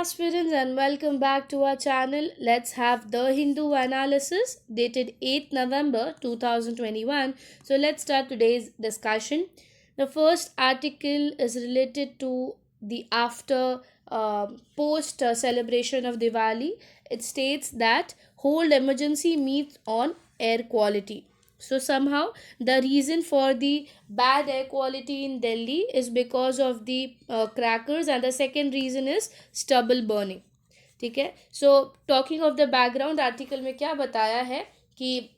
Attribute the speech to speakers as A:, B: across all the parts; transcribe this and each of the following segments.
A: aspirants, and welcome back to our channel. Let's have the Hindu analysis dated 8th November 2021. So, let's start today's discussion. The first article is related to the after post celebration of Diwali. It states that hold emergency meets on air quality. So somehow the reason for the bad air quality in Delhi is because of the crackers, and the second reason is stubble burning. ठीक है. So talking of the background, article में क्या बताया है कि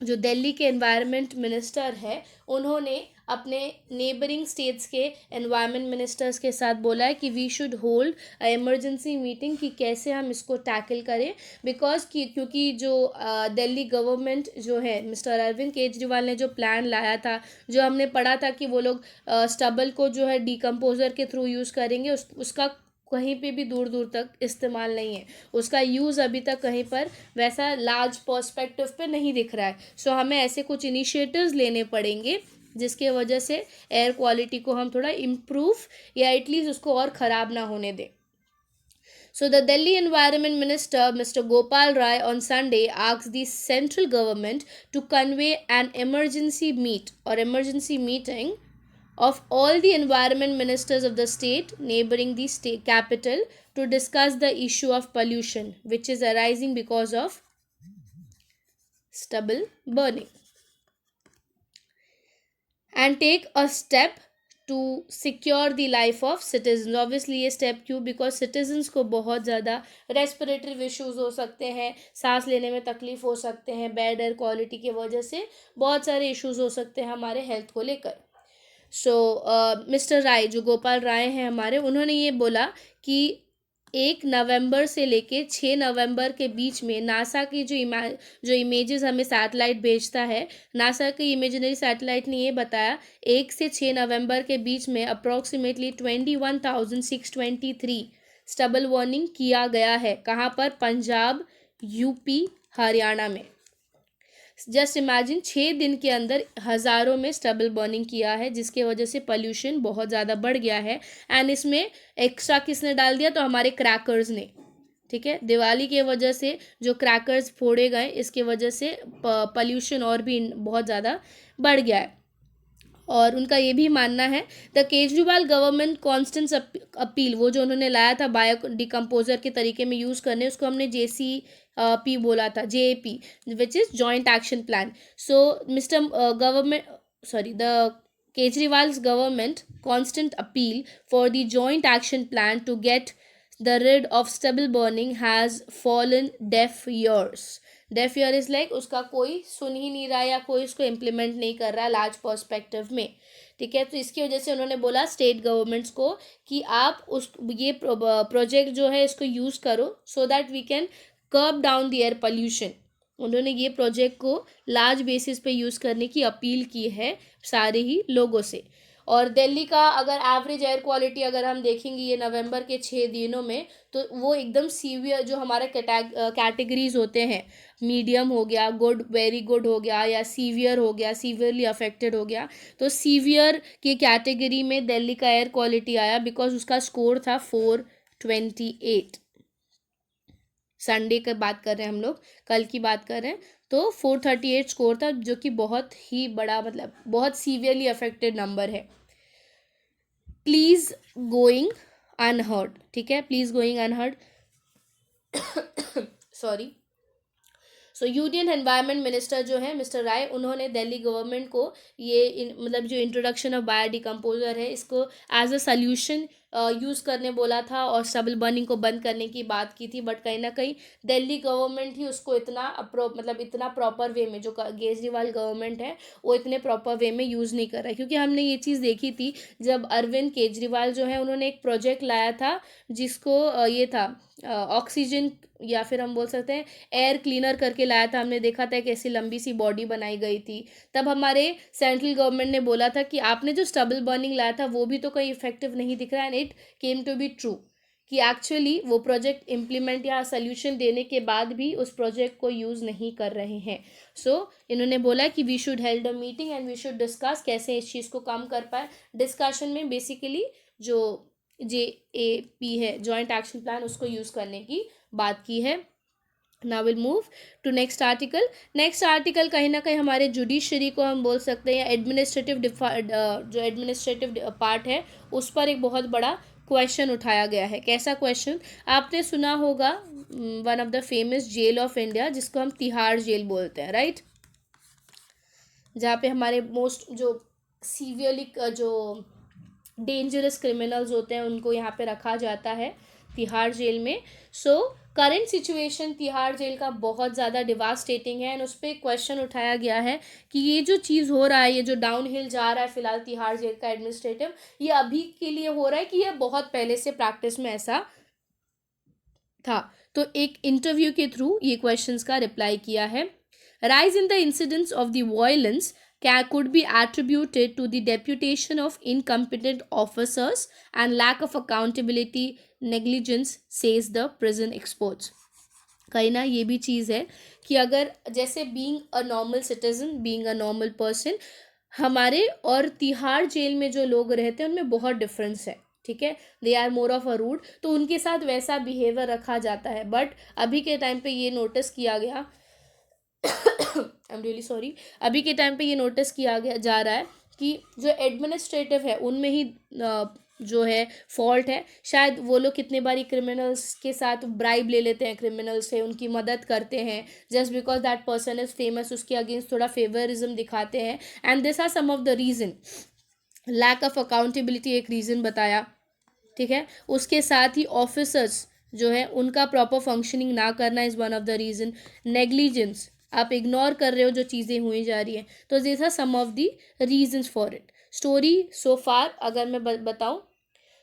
A: जो दिल्ली के environment minister है उन्होंने अपने नेबरिंग स्टेट्स के एनवायरनमेंट मिनिस्टर्स के साथ बोला है कि we should hold emergency meeting कि कैसे हम इसको टैकल करें. बिकॉज क्योंकि जो दिल्ली गवर्नमेंट जो है, मिस्टर अरविंद केजरीवाल ने जो प्लान लाया था, जो हमने पढ़ा था कि वो लोग स्टबल को जो है डिकम्पोजर के थ्रू यूज़ करेंगे, उसका कहीं पे भी दूर दूर तक इस्तेमाल नहीं है. उसका यूज़ अभी तक कहीं पर वैसा लार्ज पर्सपेक्टिव पे नहीं दिख रहा है. सो हमें ऐसे कुछ इनिशिएटिव्स लेने पड़ेंगे जिसके वजह से एयर क्वालिटी को हम थोड़ा इम्प्रूव या एटलीस्ट उसको और ख़राब ना होने दें. So, the Delhi Environment Minister, Mr. Gopal Rai, on Sunday asked the central government to convey an emergency meeting of all the environment ministers of the state neighboring the state capital to discuss the issue of pollution which is arising because of stubble burning and take a step to secure the life of citizens. Obviously ये step क्यों? because citizens को बहुत ज़्यादा respiratory issues हो सकते हैं, सांस लेने में तकलीफ़ हो सकते हैं, बैड एयर क्वालिटी की वजह से बहुत सारे इश्यूज़ हो सकते हैं हमारे हेल्थ को लेकर. सो मिस्टर राय, जो गोपाल राय हैं हमारे, उन्होंने ये बोला कि 1 नवंबर से लेके 6 नवंबर के बीच में नासा की जो इमेजेस हमें सैटेलाइट भेजता है, नासा की इमेजिनरी सैटेलाइट ने ये बताया 1 से 6 नवंबर के बीच में अप्रॉक्सीमेटली 21,623 स्टबल वार्निंग किया गया है. कहाँ पर? पंजाब, यूपी, हरियाणा में. जस्ट इमेजिन 6 दिन के अंदर हज़ारों में स्टबल बर्निंग किया है, जिसके वजह से पोल्यूशन बहुत ज़्यादा बढ़ गया है. एंड इसमें एक्स्ट्रा किसने डाल दिया? तो हमारे क्रैकर्स ने. ठीक है, दिवाली के वजह से जो क्रैकर्स फोड़े गए, इसके वजह से पोल्यूशन और भी बहुत ज़्यादा बढ़ गया है. और उनका ये भी मानना है the Kejriwal government Constance appeal, वो जो उन्होंने लाया था बायो डिकम्पोजर के तरीके में यूज़ करने, उसको हमने JCP बोला था, JAP, which is joint action plan. So mister the Kejriwal's government constant appeal for the joint action plan to get the rid of stubble burning has fallen deaf ears. Deaf ear is like उसका कोई सुन ही नहीं रहा या कोई उसको implement नहीं कर रहा है लार्ज पर्सपेक्टिव में. ठीक है, तो इसकी वजह से उन्होंने बोला स्टेट गवर्नमेंट्स को कि आप ये प्रोजेक्ट जो है इसको यूज़ करो so that we can curb down the air pollution. उन्होंने ये प्रोजेक्ट को लार्ज बेसिस पे यूज़ करने की अपील की है सारे ही लोगों से. और दिल्ली का अगर एवरेज एयर क्वालिटी अगर हम देखेंगे ये नवंबर के 6 दिनों में, तो वो एकदम सीवियर, जो हमारे कैटेगरीज होते हैं, मीडियम हो गया, गुड, वेरी गुड हो गया, या सीवियर हो गया, सीवियरली अफेक्टेड हो गया. तो सीवियर की कैटेगरी में दिल्ली का एयर क्वालिटी आया बिकॉज उसका स्कोर था 428. संडे की बात कर रहे हैं हम लोग, कल की बात कर रहे हैं, तो 438 स्कोर था, जो कि बहुत ही बड़ा, मतलब बहुत सीवियरली अफेक्टेड नंबर है. Please going unheard. ठीक है, please going unheard. Sorry. So union environment minister जो है मिस्टर राय, उन्होंने दिल्ली गवर्नमेंट को ये मतलब जो इंट्रोडक्शन ऑफ बायो डिकम्पोजर है इसको एज अ सल्यूशन यूज़ करने बोला था और स्टबल बर्निंग को बंद करने की बात की थी. बट कहीं ना कहीं दिल्ली गवर्नमेंट ही उसको इतना प्रॉपर वे में, जो केजरीवाल गवर्नमेंट है वो इतने प्रॉपर वे में यूज़ नहीं कर रहा है. क्योंकि हमने ये चीज़ देखी थी जब अरविंद केजरीवाल जो है उन्होंने एक प्रोजेक्ट लाया था जिसको ये था ऑक्सीजन, या फिर हम बोल सकते हैं एयर क्लीनर करके लाया था. हमने देखा था कि ऐसी लंबी सी बॉडी बनाई गई थी. तब हमारे सेंट्रल गवर्नमेंट ने बोला था कि आपने जो स्टबल बर्निंग लाया था वो भी तो कहीं इफेक्टिव नहीं दिख रहा है. And it came to be true कि एक्चुअली वो प्रोजेक्ट इम्प्लीमेंट या सोल्यूशन देने के बाद भी उस प्रोजेक्ट को यूज़ नहीं कर रहे हैं. सो इन्होंने बोला कि we should held a meeting and we should discuss कैसे इस चीज़ को कम कर पाए. डिस्कशन में बेसिकली जो JAP है, जॉइंट एक्शन प्लान, उसको यूज़ करने की बात की है. Now will move to next article. Next article कहीं ना कहीं हमारे जुडिशरी को हम बोल सकते हैं, एडमिनिस्ट्रेटिव जो एडमिनिस्ट्रेटिव पार्ट है उस पर एक बहुत बड़ा क्वेश्चन उठाया गया है. कैसा क्वेश्चन? आपने सुना होगा one of the famous jail of India जिसको हम तिहाड़ जेल बोलते हैं, राइट? जहाँ पे हमारे मोस्ट जो सीवियरली जो डेंजरस क्रिमिनल्स होते हैं उनको यहाँ पे रखा जाता है तिहाड़ जेल में. So current situation Tihar jail का बहुत ज़्यादा डिवास्टेटिंग है एंड उस पर क्वेश्चन उठाया गया है कि ये जो चीज़ हो रहा है, ये जो डाउन हिल जा रहा है फिलहाल तिहाड़ जेल का एडमिनिस्ट्रेटिव, ये अभी के लिए हो रहा है कि ये बहुत पहले से प्रैक्टिस में ऐसा था. तो एक इंटरव्यू के थ्रू ये क्वेश्चंस का रिप्लाई किया है. Rise in the incidents of the violence could be attributed to the deputation of incompetent officers and lack of accountability, negligence, says the prison experts. कहीं ना ये भी चीज़ है कि अगर जैसे being a normal citizen, being a normal person, हमारे और तिहाड़ जेल में जो लोग रहते हैं उनमें बहुत डिफरेंस है. ठीक है, they are more of a rude, तो उनके साथ वैसा बिहेवियर रखा जाता है. बट अभी के टाइम पे ये नोटिस किया गया आई एम रियली सॉरी, अभी के टाइम पे ये नोटिस किया गया जा रहा है कि जो एडमिनिस्ट्रेटिव है उनमें ही जो है फॉल्ट है. शायद वो लोग कितने बारी क्रिमिनल्स के साथ ब्राइब ले लेते हैं, क्रिमिनल्स से उनकी मदद करते हैं just because that person is famous, उसके अगेंस्ट थोड़ा फेवरिज्म दिखाते हैं. And this are some of the reason. Lack of accountability एक रीज़न बताया. ठीक है, उसके साथ ही ऑफिसर्स जो है उनका प्रॉपर फंक्शनिंग ना करना is one of the reason. Negligence, आप इग्नोर कर रहे हो जो चीज़ें हुई जा रही हैं. तो this are some of the reasons for it. Story so far अगर मैं बताऊं,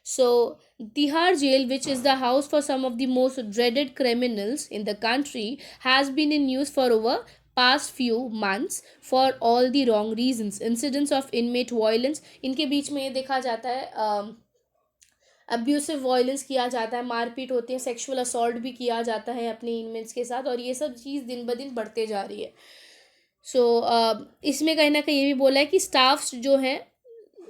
A: so Tihar jail, which is the house for some of the most dreaded criminals in the country, has been in news for over past few months for all the wrong reasons. Incidents of inmate violence, इनके बीच में ये देखा जाता है abusive violence किया जाता है, मारपीट होती है, सेक्सुअल असॉल्ट भी किया जाता है अपने इनमेट्स के साथ, और ये सब चीज़ दिन ब दिन बढ़ते जा रही है. सो इसमें कहीं ना कहीं ये भी बोला है कि स्टाफ्स जो है,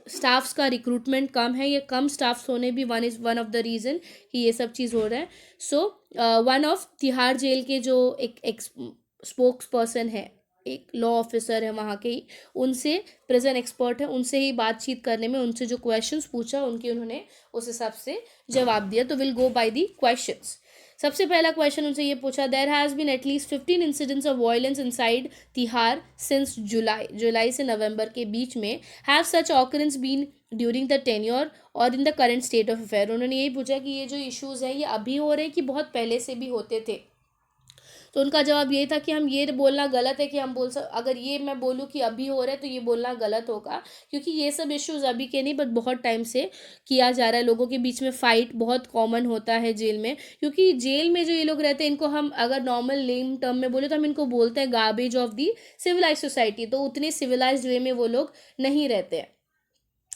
A: स्टाफ्स का रिक्रूटमेंट कम है, ये कम स्टाफ्स होने भी वन ऑफ द रीज़न कि ये सब चीज़ हो रहा है. So one of Tihar jail के जो एक स्पोक्स पर्सन है, एक लॉ ऑफिसर है वहाँ के ही, उनसे प्रिजन एक्सपर्ट है, उनसे ही बातचीत करने में उनसे जो क्वेश्चंस पूछा उनके उन्होंने उस हिसाब से जवाब दिया. तो will go by the questions. सबसे पहला क्वेश्चन उनसे ये पूछा, there has been at least 15 incidents of violence inside Tihar since July से नवंबर के बीच में. Have such occurrence been during the tenure और in the current state of affair. उन्होंने यही पूछा कि ये जो इश्यूज़ हैं ये अभी हो रहे हैं कि बहुत पहले से भी होते थे. तो उनका जवाब ये था कि हम ये बोलना गलत है कि हम अगर ये मैं बोलूँ कि अभी हो रहा है तो ये बोलना गलत होगा, क्योंकि ये सब इश्यूज़ अभी के नहीं बट बहुत टाइम से किया जा रहा है. लोगों के बीच में फ़ाइट बहुत कॉमन होता है जेल में, क्योंकि जेल में जो ये लोग रहते हैं इनको हम अगर नॉर्मल लेम टर्म में बोले तो हम इनको बोलते हैं garbage of the civilize society. तो उतने सिविलाइज वे में वो लोग नहीं रहते हैं.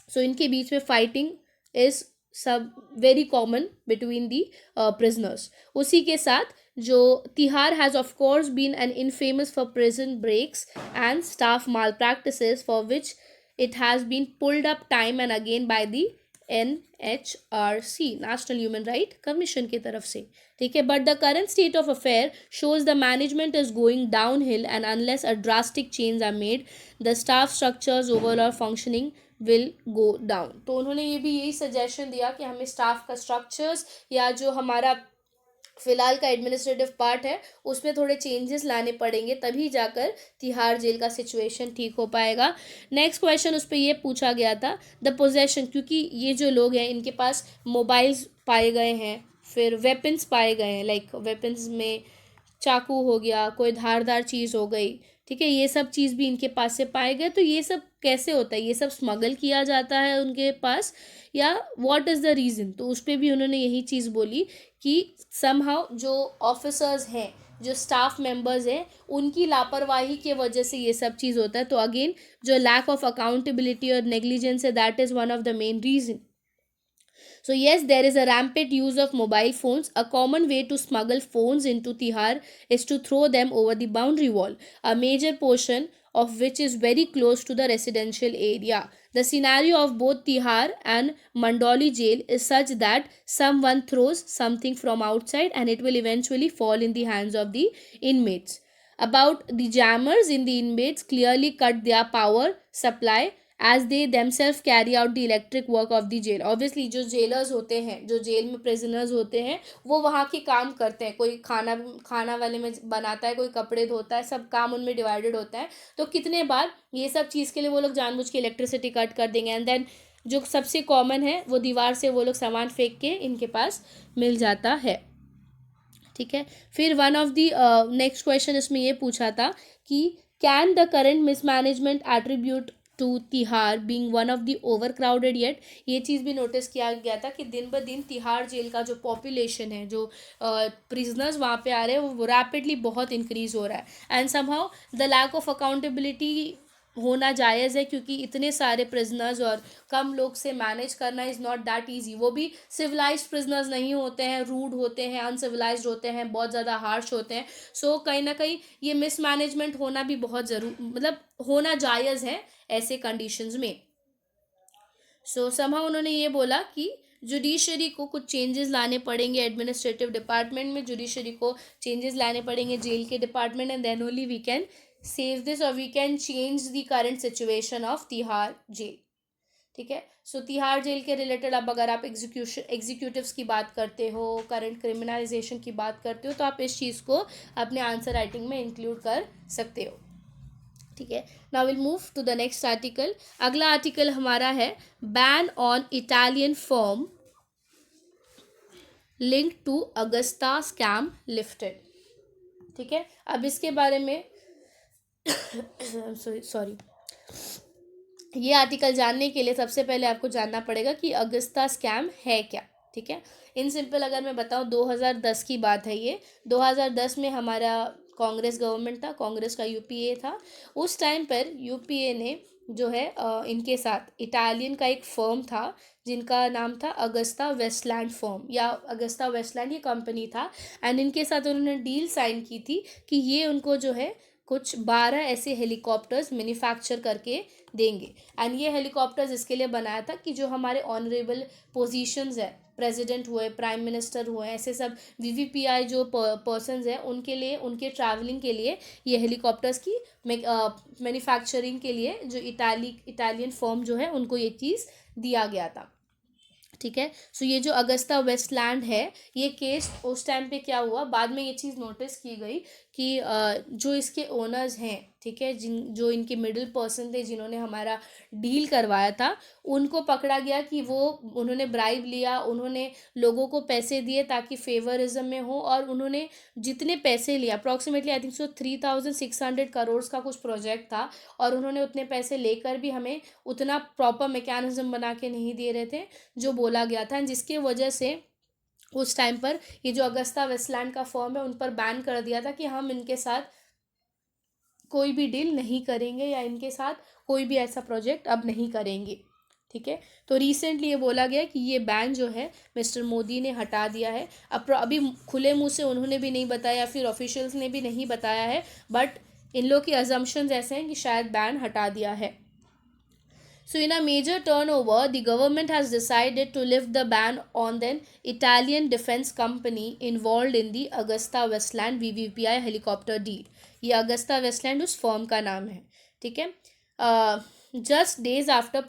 A: सो इनके बीच में फाइटिंग इज़ सब very common between the prisoners. उसी के साथ जो Tihar has of course been an infamous for prison breaks and staff malpractices for which it has been pulled up time and again by the NHRC, national human right commission की तरफ से. ठीक है, but the current state of affair shows the management is going downhill and unless a drastic change are made the staff structures overall functioning will go down. तो उन्होंने ये भी यही सजेशन दिया कि हमें स्टाफ का स्ट्रक्चर्स या जो हमारा फिलहाल का एडमिनिस्ट्रेटिव पार्ट है उसमें थोड़े चेंजेस लाने पड़ेंगे, तभी जाकर तिहाड़ जेल का सिचुएशन ठीक हो पाएगा. नेक्स्ट क्वेश्चन उस पर ये पूछा गया था, द पोजेशन, क्योंकि ये जो लोग हैं इनके पास मोबाइल्स पाए गए हैं, फिर वेपन्स पाए गए हैं, लाइक वेपन्स में चाकू हो गया, कोई धारदार चीज़ हो गई. ठीक है, ये सब चीज़ भी इनके पास से पाए गए. तो ये सब कैसे होता है, ये सब स्मगल किया जाता है उनके पास या व्हाट इज़ द रीज़न. तो उस पर भी उन्होंने यही चीज़ बोली कि समहाउ जो ऑफिसर्स हैं, जो स्टाफ मेंबर्स हैं, उनकी लापरवाही की वजह से ये सब चीज़ होता है. तो अगेन जो लैक ऑफ अकाउंटेबिलिटी और नेग्लिजेंस है, that is one of the main reason. So yes, there is a rampant use of mobile phones. A common way to smuggle phones into Tihar is to throw them over the boundary wall. A major portion of which is very close to the residential area. The scenario of both Tihar and Mandoli jail is such that someone throws something from outside and it will eventually fall in the hands of the inmates. About the jammers in the inmates clearly cut their power supply as they themselves carry out the electric work of the jail. Obviously जो jailers होते हैं, जो jail में prisoners होते हैं, वो वहाँ के काम करते हैं. कोई खाना खाना वाले में बनाता है, कोई कपड़े धोता है, सब काम उनमें डिवाइडेड होता है. तो कितने बार ये सब चीज़ के लिए वो लोग जानबूझ के इलेक्ट्रिसिटी कट कर देंगे. एंड देन जो सबसे कॉमन है वो दीवार से वो लोग सामान फेंक के इनके पास मिल जाता है. ठीक है. फिर one of the next question इसमें ये पूछा था कि can the current mismanagement attribute to Tihar being one of the overcrowded yet. ये चीज़ भी नोटिस किया गया था कि दिन ब दिन तिहाड़ जेल का जो पॉपुलेशन है, जो प्रिजनर्स वहाँ पे आ रहे हैं, वो रैपिडली बहुत इंक्रीज हो रहा है. And somehow the lack of accountability होना जायज़ है, क्योंकि इतने सारे प्रिजनर्स और कम लोग से मैनेज करना इज़ नॉट दैट ईजी. वो भी सिविलाइज प्रिजनर्स नहीं होते हैं, रूड होते हैं, अनसिविलाइज्ड होते हैं, बहुत ज़्यादा हार्श होते हैं. सो कहीं ना कहीं ये मिसमैनेजमेंट होना भी बहुत मतलब होना जायज़ है ऐसे कंडीशंस में. सो समहाउ उन्होंने ये बोला कि जुडिशरी को कुछ चेंजेस लाने पड़ेंगे, एडमिनिस्ट्रेटिव डिपार्टमेंट में जुडिशरी को चेंजेस लाने पड़ेंगे, जेल के department, and then only we can save this or we can change the current situation of Tihar jail. ठीक है. सो तिहाड़ जेल के रिलेटेड अब अगर आप एग्जीक्यूटिव्स की बात करते हो, करंट क्रिमिनलाइजेशन की बात करते हो, तो आप इस चीज़ को अपने आंसर राइटिंग में इंक्लूड कर सकते हो. ठीक है. Now will move to the next article. अगला आर्टिकल हमारा है ban on Italian firm link to Agusta scam lifted. ठीक है. अब इसके बारे में सॉरी ये आर्टिकल जानने के लिए सबसे पहले आपको जानना पड़ेगा कि अगस्ता स्कैम है क्या. ठीक है. इन सिंपल अगर मैं बताऊं, 2010 की बात है ये. 2010 में हमारा कांग्रेस गवर्नमेंट था, कांग्रेस का यूपीए था. उस टाइम पर यूपीए ने जो है इनके साथ इटालियन का एक फर्म था जिनका नाम था अगस्ता वेस्टलैंड फर्म, या अगस्ता वेस्टलैंड ये कंपनी था. एंड इनके साथ उन्होंने डील साइन की थी कि ये उनको जो है कुछ 12 ऐसे हेलीकॉप्टर्स मैन्युफैक्चर करके देंगे. एंड ये हेलीकॉप्टर्स इसके लिए बनाया था कि जो हमारे ऑनरेबल पोजीशंस है, प्रेसिडेंट हुए, प्राइम मिनिस्टर हुए, ऐसे सब वीवीपीआई जो पर्सनस हैं, उनके लिए, उनके ट्रैवलिंग के लिए ये हेलीकॉप्टर्स की मैन्युफैक्चरिंग के लिए जो इटालियन फर्म जो है उनको ये चीज़ दिया गया था. ठीक है. सो ये जो अगस्ता वेस्टलैंड है, ये केस उस टाइम पे क्या हुआ, बाद में ये चीज़ नोटिस की गई कि जो इसके ओनर्स हैं, ठीक है, जो इनके मिडिल पर्सन थे जिन्होंने हमारा डील करवाया था, उनको पकड़ा गया कि उन्होंने ब्राइब लिया, उन्होंने लोगों को पैसे दिए ताकि फेवरिज्म में हो, और उन्होंने जितने पैसे लिया, approximately I think so 3600 crore का कुछ प्रोजेक्ट था, और उन्होंने उतने पैसे लेकर भी हमें उतना प्रॉपर मैकेनिज्म बना के नहीं दे रहे थे जो बोला गया था. जिसके वजह से उस टाइम पर ये जो अगस्ता वेस्टलैंड का फर्म है उन पर बैन कर दिया था कि हम इनके साथ कोई भी डील नहीं करेंगे या इनके साथ कोई भी ऐसा प्रोजेक्ट अब नहीं करेंगे. ठीक है. तो रिसेंटली ये बोला गया कि ये बैन जो है मिस्टर मोदी ने हटा दिया है. अभी खुले मुंह से उन्होंने भी नहीं बताया, फिर ऑफिशियल्स ने भी नहीं बताया है, बट इन लोग की अजम्पशंस ऐसे हैं कि शायद बैन हटा दिया है. So in a major turnover, the government has decided to lift the ban on the Italian defense company involved in the Augusta Westland VVPI helicopter deal. ये अगस्ता वेस्टलैंड उस फर्म का नाम है. ठीक है. जस्ट डेज आफ्टर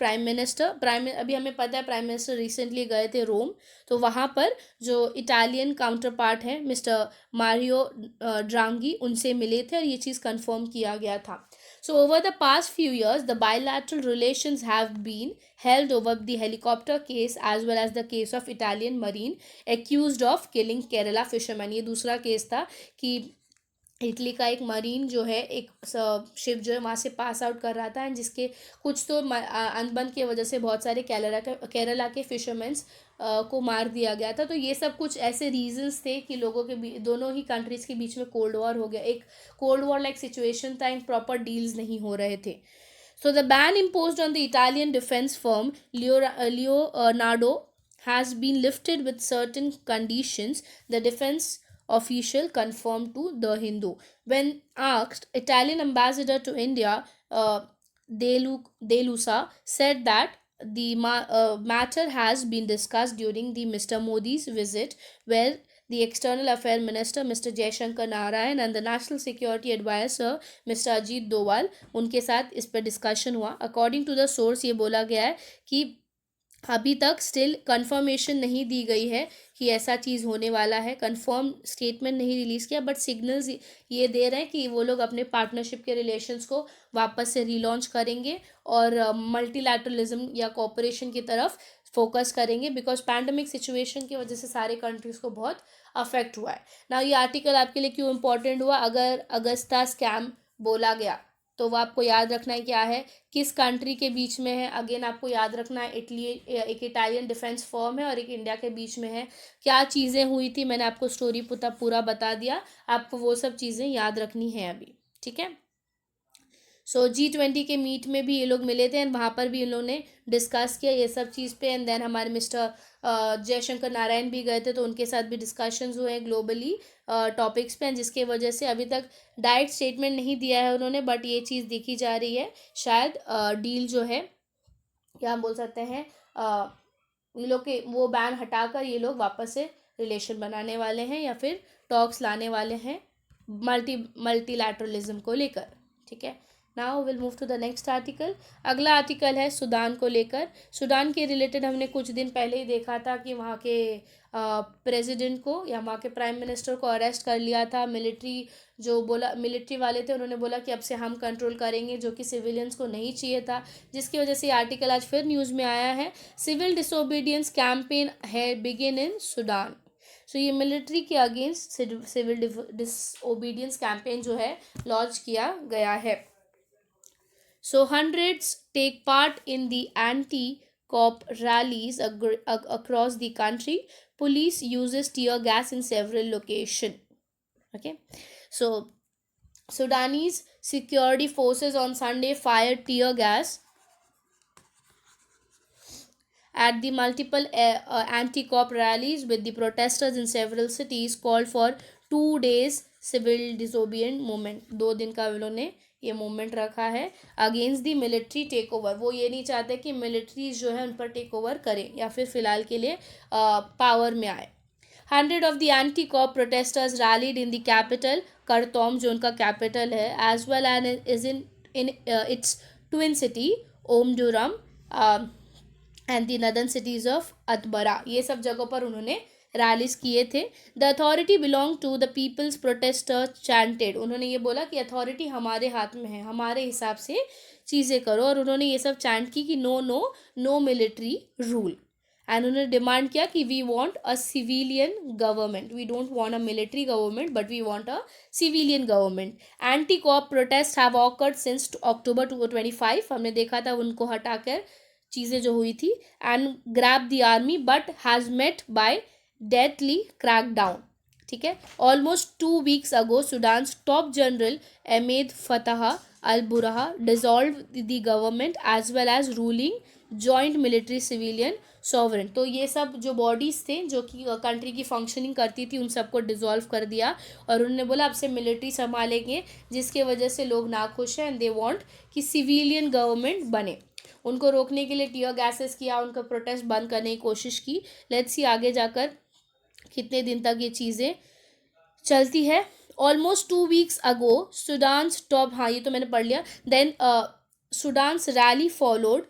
A: अभी हमें पता है प्राइम मिनिस्टर रिसेंटली गए थे रोम, तो वहाँ पर जो इटालियन काउंटर पार्ट है मिस्टर मारियो ड्रांगी, उनसे मिले थे और ये चीज़ कंफर्म किया गया था. So over the past few years, the bilateral relations have been held over the helicopter case as well as the case of Italian marine accused of killing Kerala fishermen. ये दूसरा केस था कि Italy का एक marine जो है, एक ship जो है वहाँ से पास आउट कर रहा था, एंड जिसके कुछ तो अनबन की वजह से बहुत सारे केरला के फिशरमैन्स को मार दिया गया था. तो ये सब कुछ ऐसे रीजंस थे कि लोगों के दोनों ही कंट्रीज़ के बीच में कोल्ड वॉर हो गया, एक कोल्ड वॉर लाइक सिचुएशन था, इन प्रॉपर डील्स नहीं हो रहे थे. So the ban imposed on the Italian defence firm Leonardo has been lifted with certain conditions. The defense official confirmed to The Hindu. When asked, Italian ambassador to India, De Lusa, said that the matter has been discussed during the Mr. Modi's visit, where the External Affairs Minister Mr. Jaishankar Narayan and the National Security Advisor Mr. Ajit Doval, उनके साथ इस पर discussion हुआ. According to the source ये बोला गया है कि अभी तक स्टिल कंफर्मेशन नहीं दी गई है कि ऐसा चीज़ होने वाला है. कंफर्म स्टेटमेंट नहीं रिलीज़ किया, बट सिग्नल्स ये दे रहे हैं कि वो लोग अपने पार्टनरशिप के रिलेशंस को वापस से रीलॉन्च करेंगे और मल्टीलैटरलिज्म या कोऑपरेशन की तरफ फोकस करेंगे, बिकॉज पैंडमिक सिचुएशन की वजह से सारे कंट्रीज़ को बहुत अफेक्ट हुआ है. ना ये आर्टिकल आपके लिए क्यों इंपॉर्टेंट हुआ? अगर अगस्ता स्कैम बोला गया तो वो आपको याद रखना है क्या है, किस कंट्री के बीच में है. अगेन आपको याद रखना है इटली, एक इटालियन डिफेंस फर्म है और एक इंडिया के बीच में है. क्या चीज़ें हुई थी मैंने आपको स्टोरी पूरा बता दिया, आपको वो सब चीज़ें याद रखनी है अभी. ठीक है. सो G20 के मीट में भी ये लोग मिले थे एंड वहाँ पर भी इन लोगों ने डिस्कस किया ये सब चीज़ पे. एंड देन हमारे मिस्टर जयशंकर नारायण भी गए थे, तो उनके साथ भी डिस्कशंस हुए हैं ग्लोबली टॉपिक्स पे, जिसके वजह से अभी तक डायरेक्ट स्टेटमेंट नहीं दिया है उन्होंने, बट ये चीज़ देखी जा रही है शायद डील जो है, क्या हम बोल सकते हैं, ये लोग के वो बैन हटाकर ये लोग वापस से रिलेशन बनाने वाले हैं या फिर टॉक्स लाने वाले हैं मल्टीलैटरलिज्म को लेकर. ठीक है. Now will move to the next article. अगला आर्टिकल है सूडान को लेकर. सूडान के रिलेटेड हमने कुछ दिन पहले ही देखा था कि वहाँ के प्रेसिडेंट को या वहाँ के प्राइम मिनिस्टर को अरेस्ट कर लिया था. मिलिट्री वाले थे, उन्होंने बोला कि अब से हम कंट्रोल करेंगे, जो कि सिविलियंस को नहीं चाहिए था, जिसकी वजह से ये आर्टिकल आज फिर न्यूज़ में आया है. सिविल डिसोबीडियंस कैंपेन है बिगिन इन सूडान. सो ये मिलिट्री के अगेंस्ट सिविल डिसोबीडियंस कैंपेन जो है लॉन्च किया गया है. So hundreds take part in the anti-cop rallies across the country. Police uses tear gas in several locations. Okay, so Sudanese security forces on Sunday fired tear gas at the multiple anti-cop rallies, with the protesters in several cities called for 2 days civil disobedience movement. 2 दिन का उन्होंने ये movement रखा है against the military takeover. वो ये नहीं चाहते कि मिलिट्री जो है उन पर टेक ओवर करें या फिर फिलहाल के लिए पावर में आए. 100 of the anti-cop protesters rallied in the capital Khartoum, जो उनका कैपिटल है, as well as is in its twin city Omdurman and the northern cities of Atbara. ये सब जगहों पर उन्होंने रैलीज किए थे. The authority belong to the peoples protester chanted. उन्होंने ये बोला कि अथॉरिटी हमारे हाथ में है, हमारे हिसाब से चीज़ें करो, और उन्होंने ये सब चैंट की कि नो मिलिट्री रूल. एंड उन्होंने डिमांड किया कि we want a civilian government, we don't want a military government but we want a civilian government. Anti cop protest have occurred since October 2025. हमने देखा था उनको हटाकर चीज़ें जो हुई थी. And grab the army but has met by deadly crackdown. ठीक है. Almost 2 weeks ago, Sudan's top general Ahmed Fatah al-Burha dissolved the government as well as ruling joint military civilian sovereign. तो ये सब जो बॉडीज़ थे जो कि country की फंक्शनिंग करती थी उन सबको डिसॉल्व कर दिया, और उन्होंने बोला अब से मिलिट्री संभालेंगे, जिसके वजह से लोग नाखुश हैं एंड दे वांट कि सिविलियन गवर्नमेंट बने. उनको रोकने के लिए टीयर गैसेस किया, उनका प्रोटेस्ट बंद करने की कोशिश की. लेट्स सी आगे जाकर कितने दिन तक ये चीज़ें चलती है. Almost 2 weeks ago Sudan's top, हाँ ये तो मैंने पढ़ लिया. Then Sudan's rally followed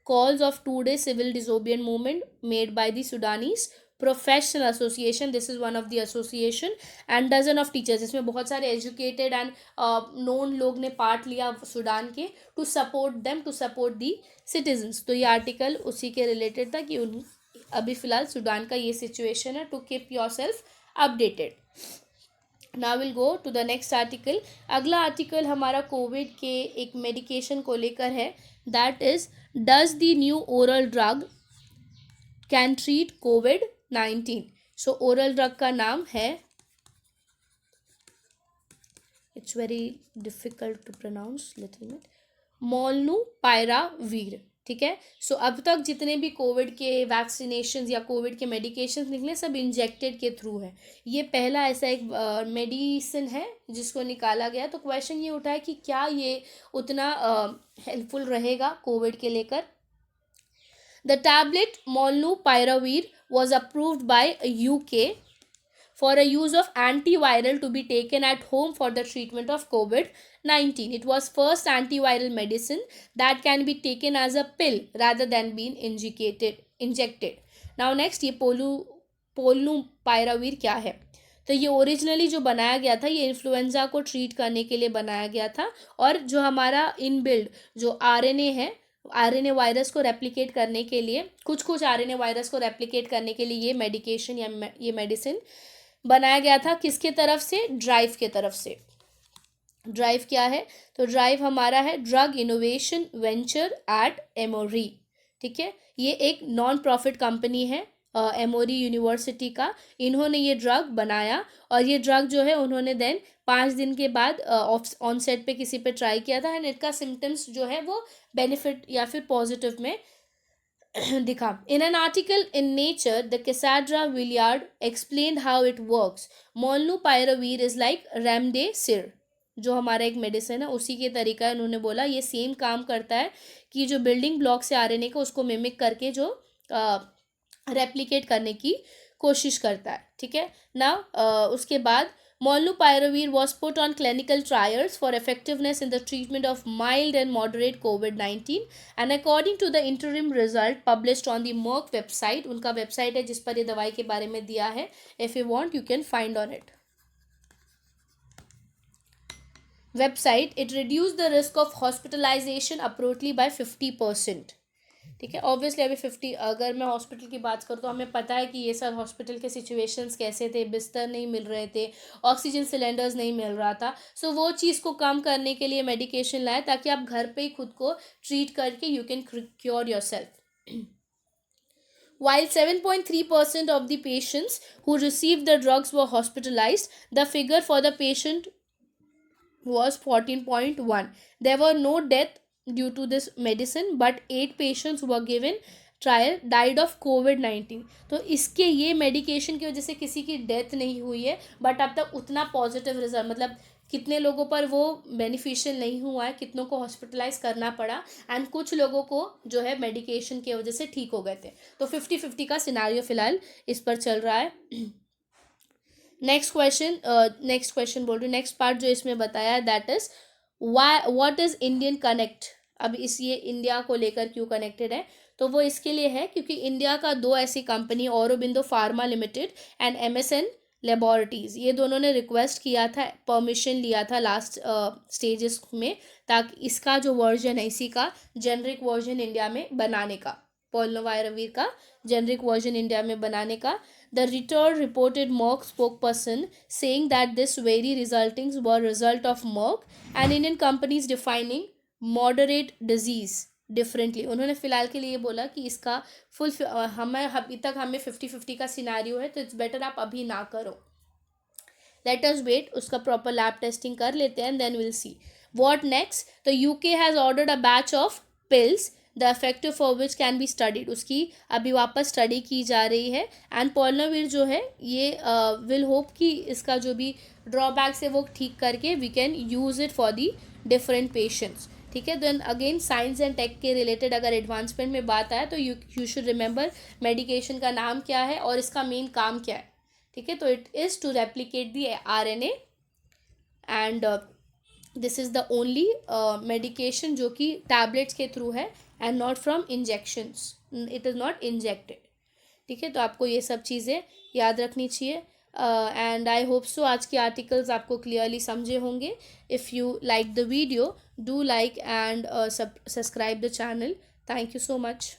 A: calls of 2 day civil disobedience movement made by the Sudanese professional association. This is one of the association and dozen of teachers. इसमें बहुत सारे educated and known लोग ने पार्ट लिया सूडान के, to support the citizens. तो ये article उसी के रिलेटेड था कि अभी फ़िलहाल सूडान का ये सिचुएशन है. To keep yourself updated. Now will go to the next article. अगला आर्टिकल हमारा कोविड के एक मेडिकेशन को लेकर है. That is does the new oral drug can treat COVID-19. So oral drug का नाम है, it's very difficult to pronounce little bit, molnupiravir. ठीक है। सो अब तक जितने भी कोविड के वैक्सीनेशन या कोविड के मेडिकेशन निकले सब इंजेक्टेड के थ्रू है। ये पहला ऐसा एक मेडिसिन है जिसको निकाला गया। तो क्वेश्चन ये उठा है कि क्या ये उतना हेल्पफुल रहेगा कोविड के लेकर। The tablet molnupiravir was approved by UK for a use of antiviral to be taken at home for the treatment of COVID-19. It was first antiviral medicine that can be taken as a pill rather than being injected. Now next ये पोलनुपाइरावीर क्या है। तो ये originally जो बनाया गया था ये इन्फ्लुएंजा को ट्रीट करने के लिए बनाया गया था। और जो हमारा इनबिल्ड जो आरएनए है, आरएनए वायरस को रेप्लिकेट करने के लिए, कुछ आरएनए वायरस को रेप्लिकेट करने के लिए ये मेडिकेशन या ये मेडिसिन बनाया गया था। किसके तरफ से? ड्राइव के तरफ से। ड्राइव क्या है? तो ड्राइव हमारा है ड्रग इनोवेशन वेंचर एट एमोरी। ठीक है, ये एक नॉन प्रॉफिट कंपनी है एमोरी यूनिवर्सिटी का। इन्होंने ये ड्रग बनाया और ये ड्रग जो है उन्होंने देन 5 दिन के बाद ऑन सेट पे किसी पे ट्राई किया था एंड इनका सिम्टम्स जो है वो बेनिफिट या फिर पॉजिटिव में दिखा। In an article in nature the Cassandra Willyard explained how it works. Molnupiravir is like remdesivir, जो हमारा एक मेडिसिन है उसी के तरीका है। उन्होंने बोला ये सेम काम करता है कि जो बिल्डिंग ब्लॉक से आरएनए को उसको मिमिक करके जो रेप्लिकेट करने की कोशिश करता है। ठीक है ना। उसके बाद मोलनूपाइरावीर was put on clinical trials for effectiveness in the treatment of mild and moderate COVID-19 and according to the interim result published on the Merck website, उनका वेबसाइट है जिस पर ये दवाई के बारे में दिया है, if you want you can find on it website, it reduced the risk of hospitalization appropriately by 50%। ठीक है, ऑब्वियसली अभी 50, अगर मैं हॉस्पिटल की बात करूँ तो हमें पता है कि ये सब हॉस्पिटल के सिचुएशंस कैसे थे, बिस्तर नहीं मिल रहे थे, ऑक्सीजन सिलेंडर्स नहीं मिल रहा था। सो वो चीज़ को कम करने के लिए मेडिकेशन लाए ताकि आप घर पे ही खुद को ट्रीट करके you can cure your self. While 7.3% of the patients who received the drugs were hospitalized, the figure for the patient was 14.1. There were no death due to this medicine but 8 patients who were given trial died of COVID-19। तो इसके ये medication की वजह से किसी की death नहीं हुई है बट अब तक उतना पॉजिटिव रिजल्ट, मतलब कितने लोगों पर वो बेनिफिशियल नहीं हुआ है, कितनों को हॉस्पिटलाइज करना पड़ा एंड कुछ लोगों को जो है मेडिकेशन की वजह से ठीक हो गए थे। तो 50-50 का सिनारियो फिलहाल इस पर चल रहा है। नेक्स्ट क्वेश्चन बोल रही हूँ। नेक्स्ट पार्ट जो इसमें बताया है that is what is Indian connect. अब इस ये इंडिया को लेकर क्यों कनेक्टेड है, तो वो इसके लिए है क्योंकि इंडिया का 2 ऐसी company Aurobindo pharma limited and MSN laboratories, ये दोनों ने रिक्वेस्ट किया था, परमिशन लिया था लास्ट स्टेजेस में ताकि इसका जो वर्जन है इसी का जेनरिक वर्जन इंडिया में बनाने का, पोलनुपाइरावीर का जेनरिक वर्जन इंडिया में बनाने का। The return reported Merck spokesperson saying that this very resultings were result of Merck and Indian companies defining moderate disease differently। उन्होंने फिलहाल के लिए ये बोला कि इसका फुल हमें अभी तक हमें 50-50 का सिनारियो है तो इट्स बेटर आप अभी ना करो, लेट अस वेट, उसका प्रॉपर लैब टेस्टिंग कर लेते हैं then will see what next. तो UK has ordered a batch of pills the effective for which can be studied, उसकी अभी वापस स्टडी की जा रही है। एंड पोलनुपाइरावीर जो है ये विल होप कि इसका जो भी ड्रॉबैक्स है वो ठीक करके we can use it for the different patients. ठीक है, then again science and tech के रिलेटेड अगर एडवांसमेंट में बात आए तो यू शुड रिमेंबर मेडिकेशन का नाम क्या है और इसका मेन काम क्या है। ठीक है, तो it is to replicate the RNA and this is the only medication जो कि टैबलेट्स के थ्रू है and not from injections, it is not injected. ठीक है, तो आपको ये सब चीज़ें याद रखनी चाहिए एंड आई होप सो आज के आर्टिकल्स आपको क्लियरली समझे होंगे। If you like the video do like and subscribe the channel. Thank you so much.